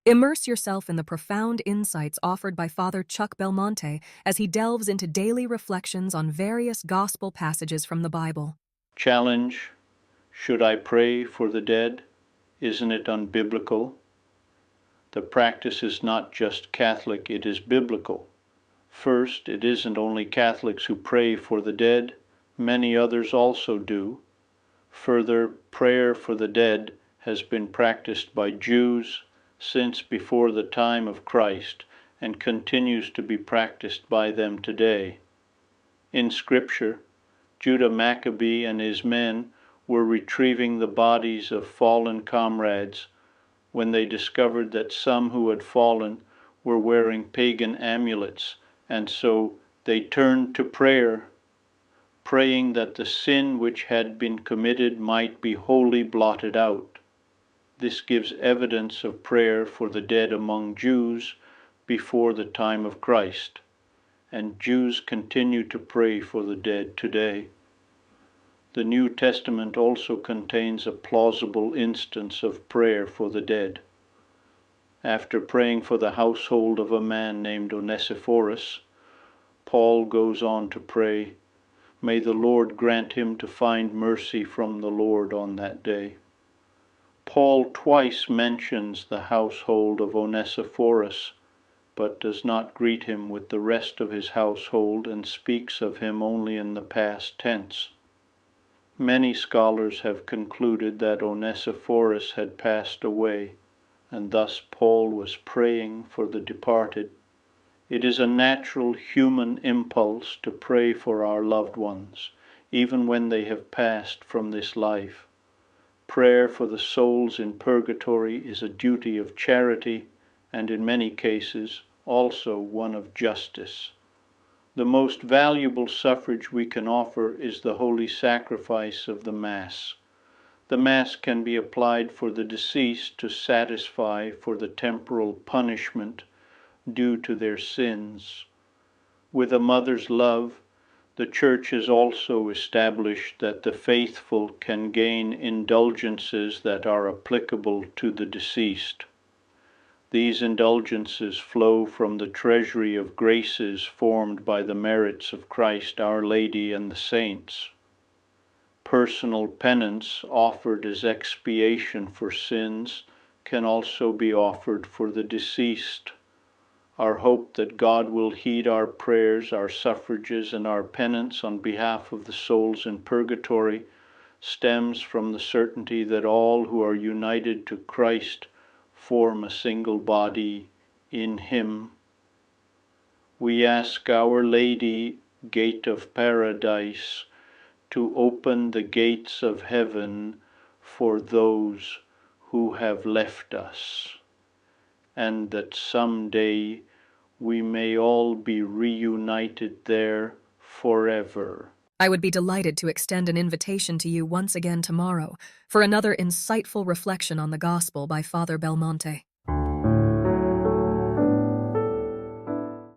Immerse yourself in the profound insights offered by Father Chuck Belmonte as he delves into daily reflections on various gospel passages from the Bible. Challenge: should I pray for the dead? Isn't it unbiblical? The practice is not just Catholic, it is biblical. First, it isn't only Catholics who pray for the dead, many others also do. Further, prayer for the dead has been practiced by Jews since before the time of Christ and continues to be practiced by them today. In Scripture, Judah Maccabee and his men were retrieving the bodies of fallen comrades when they discovered that some who had fallen were wearing pagan amulets, and so they turned to prayer, praying that the sin which had been committed might be wholly blotted out. This gives evidence of prayer for the dead among Jews before the time of Christ, and Jews continue to pray for the dead today. The New Testament also contains a plausible instance of prayer for the dead. After praying for the household of a man named Onesiphorus, Paul goes on to pray, "May the Lord grant him to find mercy from the Lord on that day." Paul twice mentions the household of Onesiphorus, but does not greet him with the rest of his household and speaks of him only in the past tense. Many scholars have concluded that Onesiphorus had passed away, and thus Paul was praying for the departed. It is a natural human impulse to pray for our loved ones, even when they have passed from this life. Prayer for the souls in purgatory is a duty of charity, and in many cases also one of justice. The most valuable suffrage we can offer is the holy sacrifice of the Mass. The Mass can be applied for the deceased to satisfy for the temporal punishment due to their sins. With a mother's love, the Church has also established that the faithful can gain indulgences that are applicable to the deceased. These indulgences flow from the treasury of graces formed by the merits of Christ Our Lady and the saints. Personal penance offered as expiation for sins can also be offered for the deceased. Our hope that God will heed our prayers, our suffrages, and our penance on behalf of the souls in purgatory stems from the certainty that all who are united to Christ form a single body in Him. We ask Our Lady, Gate of Paradise, to open the gates of heaven for those who have left us, and that someday we may all be reunited there forever. I would be delighted to extend an invitation to you once again tomorrow for another insightful reflection on the Gospel by Father Belmonte.